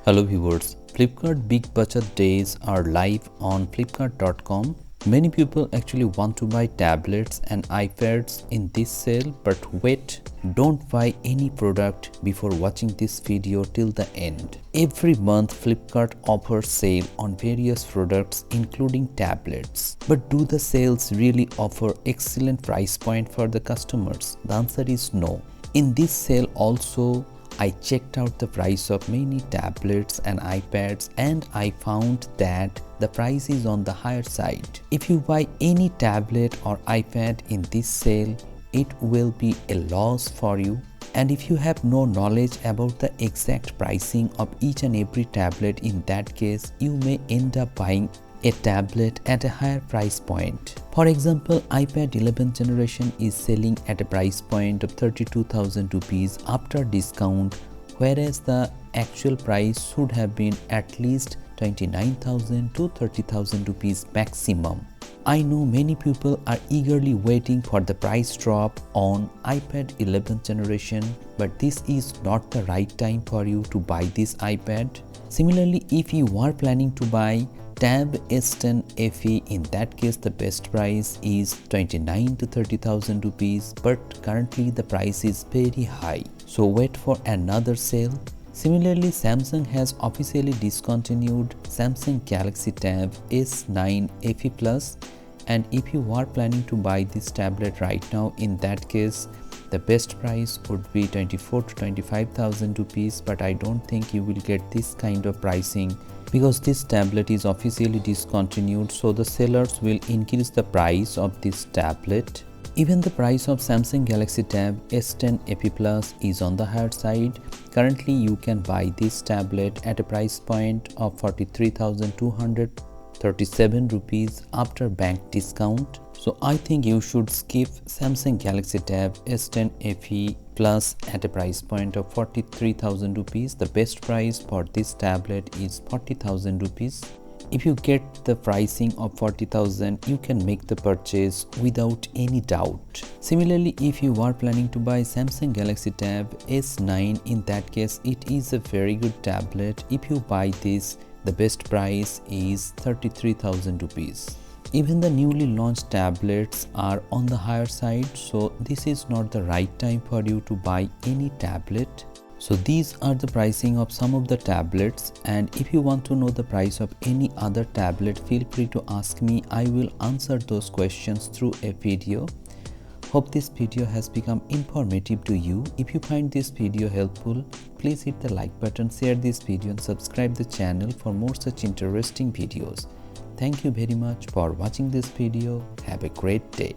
Hello viewers, Flipkart Big Bachat days are live on flipkart.com. Many people actually want to buy tablets and iPads in this sale, but wait, don't buy any product before watching this video till the end. Every month Flipkart offers sale on various products including tablets. But do the sales really offer excellent price point for the customers? The answer is no. In this sale also, I checked out the price of many tablets and iPads and I found that the price is on the higher side. If you buy any tablet or iPad in this sale, it will be a loss for you. And if you have no knowledge about the exact pricing of each and every tablet, in that case, you may end up buying a tablet at a higher price point. For example, iPad 11th generation is selling at a price point of 32,000 rupees after discount, whereas the actual price should have been at least 29,000 to 30,000 rupees maximum. I know many people are eagerly waiting for the price drop on iPad 11th generation, but this is not the right time for you to buy this iPad. Similarly, if you are planning to buy Tab S10 FE, in that case the best price is 29 to 30,000 rupees, but currently the price is very high, so wait for another sale. Similarly, Samsung has officially discontinued Samsung Galaxy Tab S9 FE Plus, and if you are planning to buy this tablet right now, in that case the best price would be 24 to 25,000 rupees, but I don't think you will get this kind of pricing because this tablet is officially discontinued, so the sellers will increase the price of this tablet. Even the price of Samsung Galaxy Tab S10 FE Plus is on the higher side. Currently you can buy this tablet at a price point of 43,237 rupees after bank discount. So I think you should skip Samsung Galaxy Tab S10 FE Plus at a price point of 43,000 rupees. The best price for this tablet is 40,000 rupees. If you get the pricing of 40,000, you can make the purchase without any doubt. Similarly, if you are planning to buy Samsung Galaxy Tab S9, in that case it is a very good tablet. If you buy this, the best price is 33,000 rupees. Even the newly launched tablets are on the higher side, so this is not the right time for you to buy any tablet. So these are the pricing of some of the tablets, and if you want to know the price of any other tablet, feel free to ask me. I will answer those questions through a video. Hope this video has become informative to you. If you find this video helpful, please hit the like button, share this video and subscribe the channel for more such interesting videos. Thank you very much for watching this video. Have a great day.